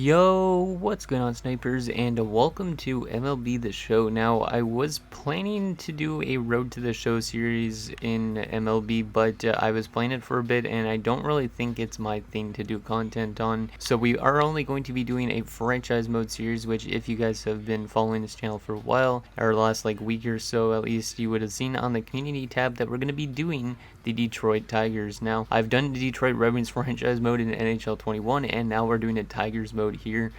Yo, what's going on, snipers, and welcome to MLB The Show. Now, I was planning to do a Road to the Show series in MLB, but I was playing it for a bit, and I don't really think it's my thing to do content on. So we are only going to be doing a franchise mode series, which if you guys have been following this channel for a while, or the last week or so at least, you would have seen on the community tab that we're going to be doing the Detroit Tigers. Now, I've done the Detroit Red Wings franchise mode in NHL 21, and now we're doing a Tigers mode here.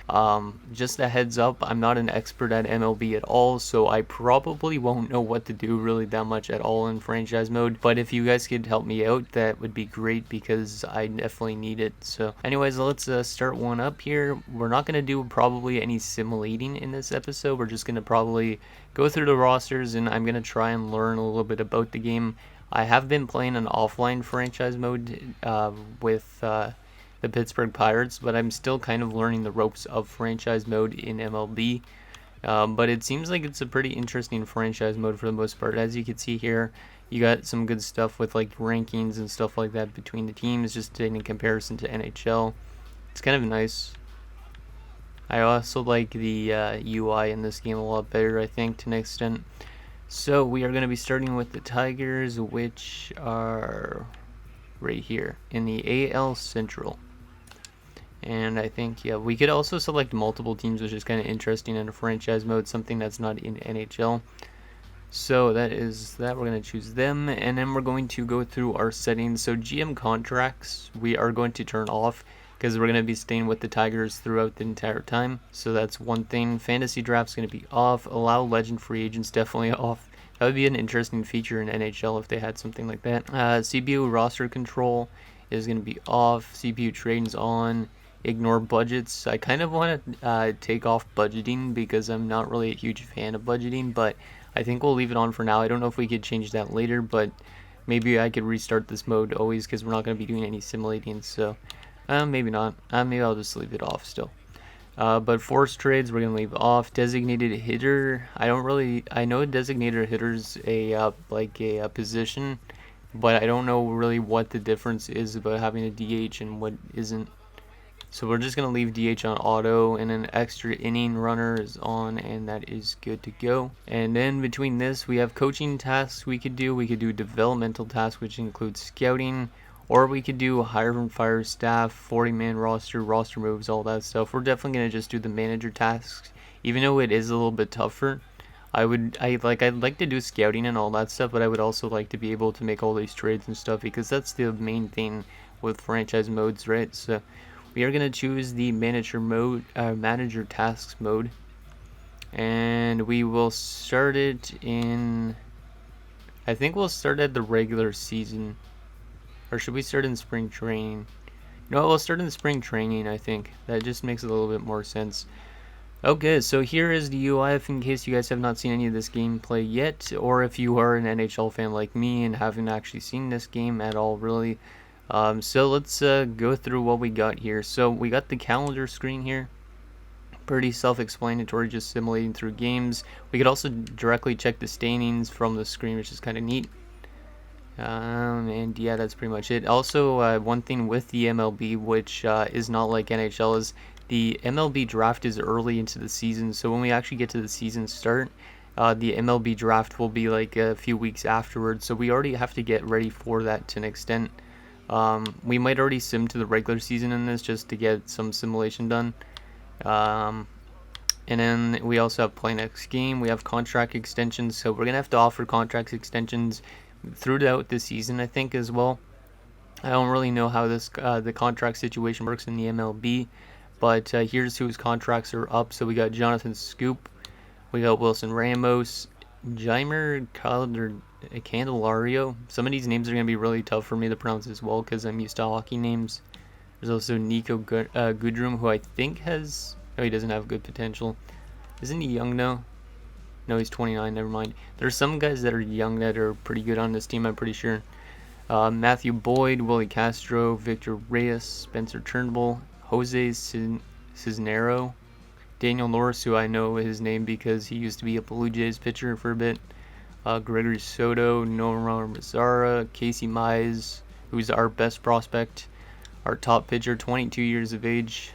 Just a heads up, I'm not an expert at MLB at all, so I probably won't know what to do really that much at all in franchise mode, but if you guys could help me out, that would be great because I definitely need it. So anyways, let's start one up here. We're not going to do probably any simulating in this episode. We're just going to probably go through the rosters, and I'm going to try and learn a little bit about the game. I have been playing an offline franchise mode with the Pittsburgh Pirates, but I'm still kind of learning the ropes of franchise mode in MLB. But it seems like it's a pretty interesting franchise mode for the most part. As you can see here, you got some good stuff with like rankings and stuff like that between the teams, just in comparison to NHL. It's kind of nice. I also like the UI in this game a lot better, I think, to an extent. So we are going to be starting with the Tigers, which are right here in the AL Central. And I think, yeah, we could also select multiple teams, which is kind of interesting in a franchise mode, something that's not in NHL. So that is that. We're going to choose them, and then we're going to go through our settings. So GM contracts, we are going to turn off because we're going to be staying with the Tigers throughout the entire time. So that's one thing. Fantasy draft's going to be off. Allow legend free agents definitely off. That would be an interesting feature in NHL if they had something like that. CPU roster control is going to be off. CPU trading's on. Ignore budgets. I kind of want to take off budgeting because I'm not really a huge fan of budgeting, but I think we'll leave it on for now. I don't know if we could change that later, but maybe I could restart this mode always because we're not going to be doing any simulating, so maybe not. Maybe I'll just leave it off still. But forced trades we're going to leave off. Designated hitter, I know designated hitter's a position, but I don't know really what the difference is about having a DH and what isn't. So we're just going to leave DH on auto, and an extra inning runner is on, and that is good to go. And then between this, we have coaching tasks we could do. We could do developmental tasks, which includes scouting, or we could do hire and fire staff, 40-man roster, roster moves, all that stuff. We're definitely going to just do the manager tasks, even though it is a little bit tougher. I'd like to do scouting and all that stuff, but I would also like to be able to make all these trades and stuff because that's the main thing with franchise modes, right? So we are going to choose the manager mode, manager tasks mode, and we will start it in, I think we'll start at the regular season, or should we start in spring training? No, we'll start in spring training, I think. That just makes a little bit more sense. Okay, so here is the UI in case you guys have not seen any of this gameplay yet, or if you are an NHL fan like me and haven't actually seen this game at all, really. So let's go through what we got here. So we got the calendar screen here. Pretty self-explanatory, just simulating through games. We could also directly check the standings from the screen, which is kind of neat. And yeah, that's pretty much it. Also, one thing with the MLB, which is not like NHL, is the MLB draft is early into the season. So when we actually get to the season start, the MLB draft will be like a few weeks afterwards. So we already have to get ready for that to an extent. We might already sim to the regular season in this just to get some simulation done. And then we also have play next game. We have contract extensions, so we're going to have to offer contract extensions throughout the season, I think, as well. I don't really know how this the contract situation works in the MLB, but here's whose contracts are up. So we got Jonathan Scoop, we got Wilson Ramos, Jeimer Candelario. Some of these names are going to be really tough for me to pronounce as well because I'm used to hockey names. There's also Nico Goodrum, who I think has... Oh, he doesn't have good potential. Isn't he young now? No, he's 29, never mind. There's some guys that are young that are pretty good on this team, I'm pretty sure. Matthew Boyd, Willie Castro, Victor Reyes, Spencer Turnbull, Jose Cisnero, Daniel Norris, who I know his name because he used to be a Blue Jays pitcher for a bit. Gregory Soto, Noah Mazzara, Casey Mize, who's our best prospect, our top pitcher, 22 years of age.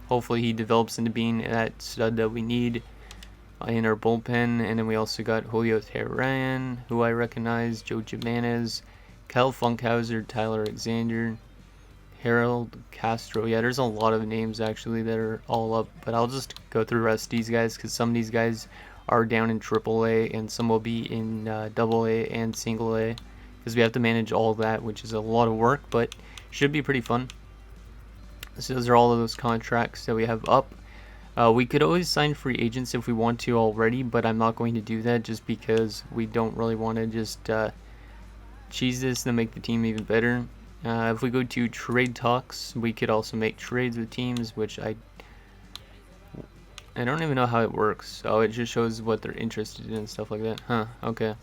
hopefully he develops into being that stud that we need in our bullpen. And then we also got Julio Teheran, who I recognize, Joe Jimenez, Kyle Funkhauser, Tyler Alexander, Harold Castro. Yeah, there's a lot of names actually that are all up, but I'll just go through the rest of these guys because some of these guys are down in AAA and some will be in AA and single A, because we have to manage all of that, which is a lot of work, but should be pretty fun. So those are all of those contracts that we have up. We could always sign free agents if we want to already, but I'm not going to do that just because we don't really want to just cheese this and make the team even better. If we go to trade talks, we could also make trades with teams, which I don't even know how it works. So it just shows what they're interested in and stuff like that. Huh, okay.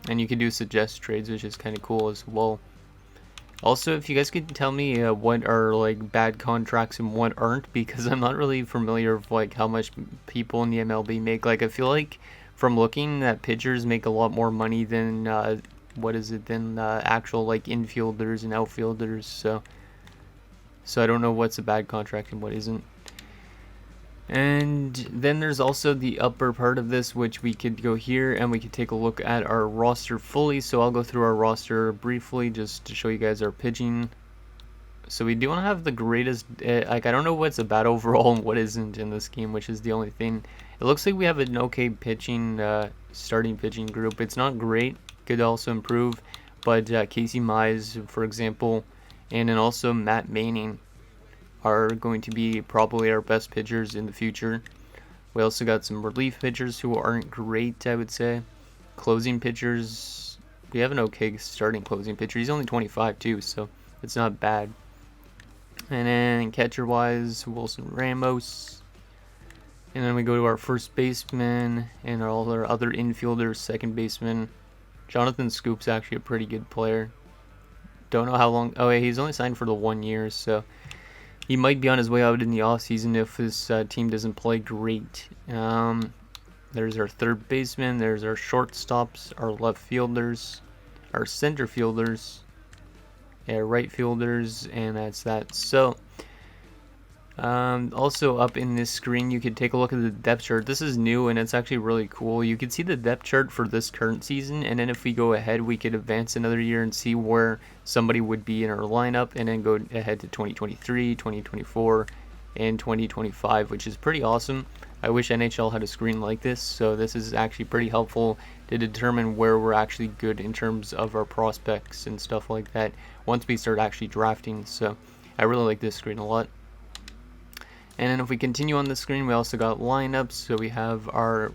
And you can do suggest trades, which is kind of cool as well. Also, if you guys could tell me what are like bad contracts and what aren't, because I'm not really familiar with like how much people in the MLB make. Like I feel like from looking that pitchers make a lot more money than than actual like infielders and outfielders. So I don't know what's a bad contract and what isn't. And then there's also the upper part of this, which we could go here and we could take a look at our roster fully. So I'll go through our roster briefly just to show you guys our pitching. So we don't have the greatest, like I don't know what's a bad overall and what isn't in this game, which is the only thing. It looks like we have an okay pitching, starting pitching group. It's not great, could also improve, but Casey Mize, for example, and then also Matt Manning are going to be probably our best pitchers in the future. We also got some relief pitchers who aren't great, I would say. Closing pitchers, we have an okay starting closing pitcher. He's only 25 too, so it's not bad. And then catcher-wise, Wilson Ramos. And then we go to our first baseman and all our other infielders, second baseman. Jonathan Scoop's actually a pretty good player. Don't know how long. Oh, yeah, he's only signed for the 1 year, so he might be on his way out in the offseason if his team doesn't play great. There's our third baseman. There's our shortstops, our left fielders, our center fielders, right fielders, and that's that. So also up in this screen, you could take a look at the depth chart. This is new and it's actually really cool. You can see the depth chart for this current season, and then if we go ahead, we could advance another year and see where somebody would be in our lineup, and then go ahead to 2023, 2024, and 2025, which is pretty awesome. I wish NHL had a screen like this, so this is actually pretty helpful to determine where we're actually good in terms of our prospects and stuff like that once we start actually drafting. So I really like this screen a lot. And then if we continue on the screen, we also got lineups. So we have our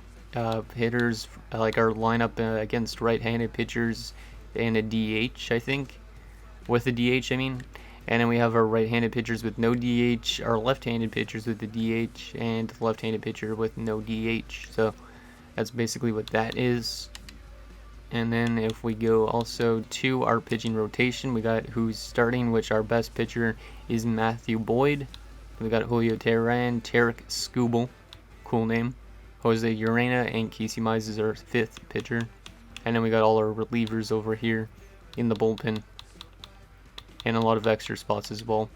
hitters, like our lineup against right-handed pitchers and a DH, I think. With a DH, I mean. And then we have our right-handed pitchers with no DH, our left-handed pitchers with the DH, and the left-handed pitcher with no DH. So that's basically what that is. And then if we go also to our pitching rotation, we got who's starting, which our best pitcher is Matthew Boyd. We got Julio Teheran, Tarek Skubal, cool name, Jose Urena, and Casey Mize is our fifth pitcher. And then we got all our relievers over here in the bullpen, and a lot of extra spots as well.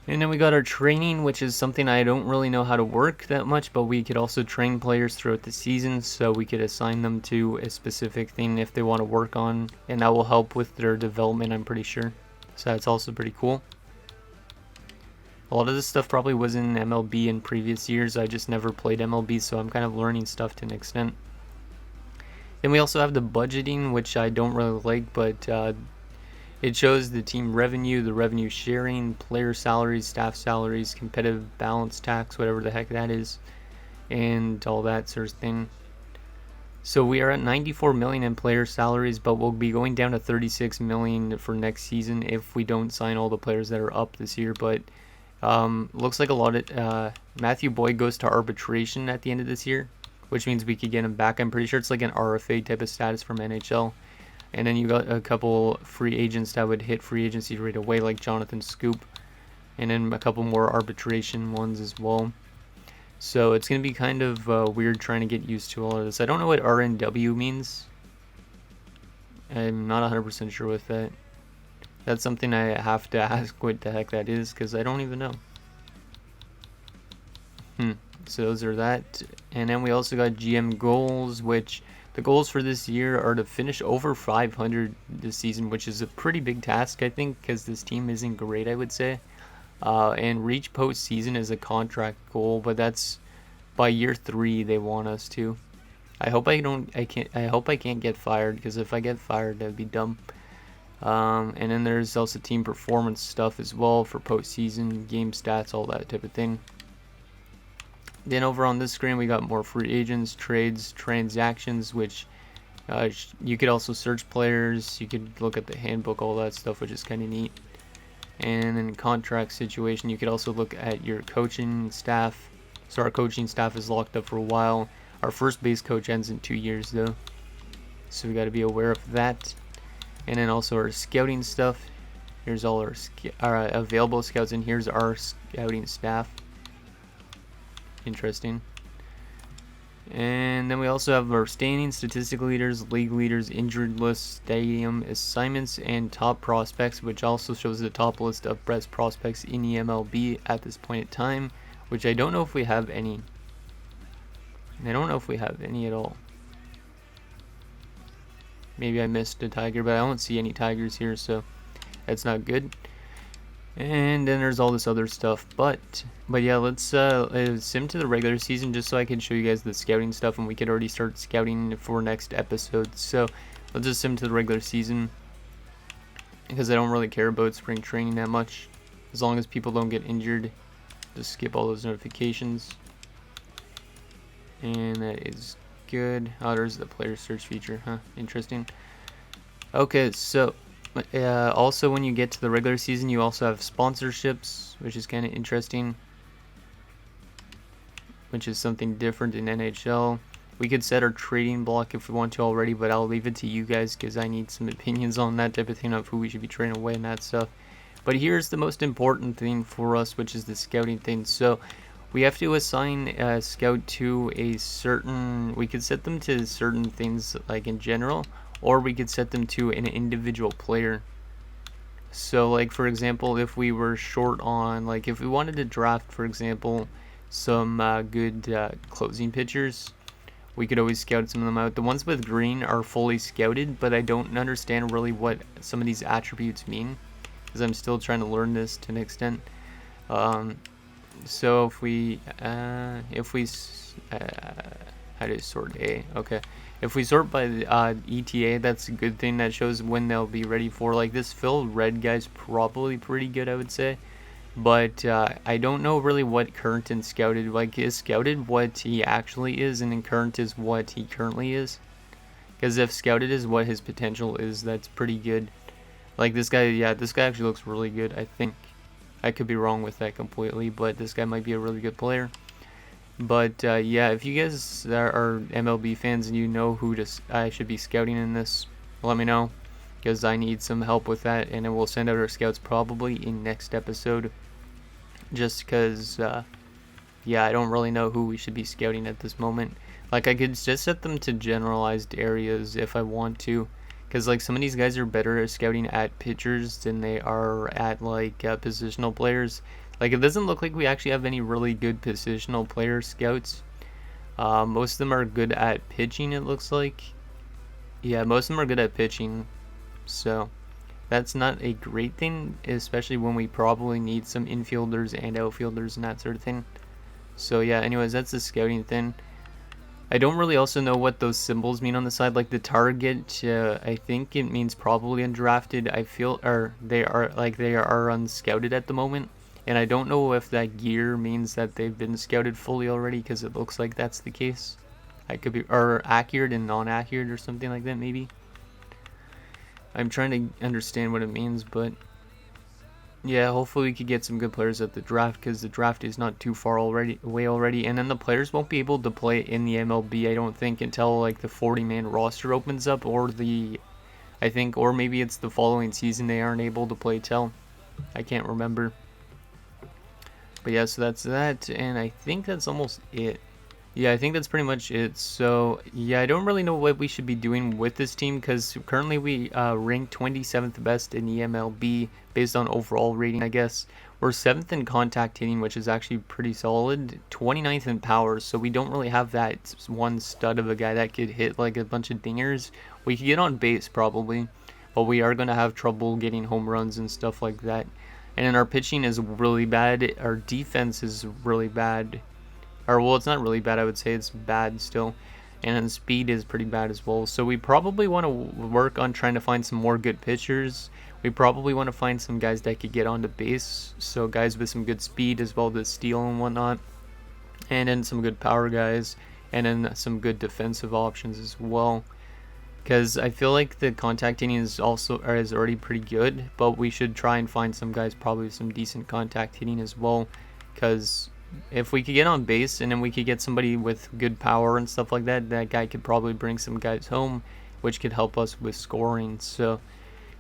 And then we got our training, which is something I don't really know how to work that much, but we could also train players throughout the season, so we could assign them to a specific thing if they want to work on, and that will help with their development, I'm pretty sure. So that's also pretty cool. A lot of this stuff probably was in MLB in previous years. I just never played MLB, so I'm kind of learning stuff to an extent. Then we also have the budgeting, which I don't really like, but it shows the team revenue, the revenue sharing, player salaries, staff salaries, competitive balance tax, whatever the heck that is, and all that sort of thing. So we are at 94 million in player salaries, but we'll be going down to 36 million for next season if we don't sign all the players that are up this year. But looks like a lot of Matthew Boyd goes to arbitration at the end of this year, which means we could get him back. I'm pretty sure it's like an RFA type of status from NHL. And then you got a couple free agents that would hit free agency right away, like Jonathan Scoop, and then a couple more arbitration ones as well. So it's going to be kind of weird trying to get used to all of this. I don't know what RNW means. I'm not 100% sure with that. That's something I have to ask what the heck that is, because I don't even know. So those are that. And then we also got GM goals, which the goals for this year are to finish over 500 this season, which is a pretty big task, I think, because this team isn't great, I would say. And reach postseason is a contract goal, but that's by year 3 they want us to. I hope I can't get fired, because if I get fired, that'd be dumb. And then there's also team performance stuff as well for postseason, game stats, all that type of thing. Then over on this screen, we got more free agents, trades, transactions, which you could also search players. You could look at the handbook, all that stuff, which is kind of neat. And then contract situation, you could also look at your coaching staff. So our coaching staff is locked up for a while. Our first base coach ends in 2 years though, so we got to be aware of that. And then also our scouting stuff. Here's all our available scouts, and here's our scouting staff. Interesting. And then we also have our standing, statistic leaders, league leaders, injured list, stadium assignments, and top prospects, which also shows the top list of best prospects in the MLB at this point in time, which I don't know if we have any. I don't know if we have any at all. Maybe I missed a tiger, but I don't see any tigers here, so that's not good. And then there's all this other stuff, but yeah, let's sim to the regular season just so I can show you guys the scouting stuff, and we could already start scouting for next episode. So let's just sim to the regular season, because I don't really care about spring training that much. As long as people don't get injured, just skip all those notifications. And that is good. Oh, there's the player search feature, huh? Interesting. Okay, so also when you get to the regular season, you also have sponsorships, which is kind of interesting, which is something different in NHL. We could set our trading block if we want to already, but I'll leave it to you guys because I need some opinions on that type of thing, of who we should be trading away and that stuff. But here's the most important thing for us, which is the scouting thing. So we have to assign a scout to a certain, we could set them to certain things like in general, or we could set them to an individual player. So like for example, if we were short on, like if we wanted to draft, for example, some good closing pitchers, we could always scout some of them out. The ones with green are fully scouted, but I don't understand really what some of these attributes mean, because I'm still trying to learn this to an extent. So if we how do you sort A? Okay, if we sort by the ETA, that's a good thing. That shows when they'll be ready for. Like this Phil Red guy's probably pretty good, I would say, but I don't know really what Curtin scouted. Like is scouted what he actually is, and then current is what he currently is. Because if scouted is what his potential is, that's pretty good. Like this guy, yeah, this guy actually looks really good, I think. I could be wrong with that completely, but this guy might be a really good player. But yeah, if you guys are MLB fans and you know who I should be scouting in this, let me know, because I need some help with that, and then we'll send out our scouts probably in next episode. Just because, yeah, I don't really know who we should be scouting at this moment. Like I could just set them to generalized areas if I want to. Because like some of these guys are better at scouting at pitchers than they are at like positional players. Like it doesn't look like we actually have any really good positional player scouts. Most of them are good at pitching, it looks like. Yeah, most of them are good at pitching. So that's not a great thing, especially when we probably need some infielders and outfielders and that sort of thing. So yeah, anyways, that's the scouting thing. I don't really also know what those symbols mean on the side, like the target. I think it means probably undrafted. I feel, or they are unscouted at the moment, and I don't know if that gear means that they've been scouted fully already, because it looks like that's the case. I could be, or accurate and non-accurate or something like that maybe. I'm trying to understand what it means, but yeah, hopefully we could get some good players at the draft, because the draft is not too far away already, and then the players won't be able to play in the MLB, I don't think, until like the 40-man roster opens up, or or maybe it's the following season they aren't able to play till. I can't remember. But yeah, so that's that, and I think that's almost it. Yeah, I think that's pretty much it. So, yeah, I don't really know what we should be doing with this team because currently we rank 27th best in the MLB based on overall rating, I guess. We're 7th in contact hitting, which is actually pretty solid. 29th in power, so we don't really have that one stud of a guy that could hit like a bunch of dingers. We could get on base probably, but we are going to have trouble getting home runs and stuff like that. And then our pitching is really bad. Our defense is really bad. Or, well, it's not really bad, I would say it's bad still. And then speed is pretty bad as well. So we probably want to work on trying to find some more good pitchers. We probably want to find some guys that could get onto base. So guys with some good speed as well as steal and whatnot. And then some good power guys. And then some good defensive options as well. Because I feel like the contact hitting is already pretty good, but we should try and find some guys probably with some decent contact hitting as well. Because if we could get on base and then we could get somebody with good power and stuff like that, that guy could probably bring some guys home, which could help us with scoring. So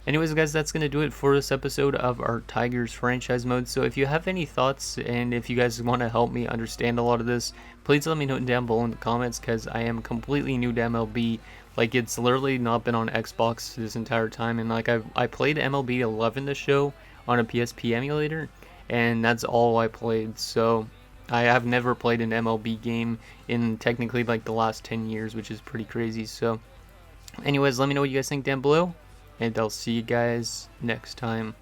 anyways, guys, that's going to do it for this episode of our Tigers franchise mode. So if you have any thoughts and if you guys want to help me understand a lot of this, please let me know down below in the comments because I am completely new to MLB. Like, it's literally not been on Xbox this entire time. And like I played MLB 11 The Show on a PSP emulator, and that's all I played. So I have never played an MLB game in technically like the last 10 years, which is pretty crazy. So anyways, let me know what you guys think down below, and I'll see you guys next time.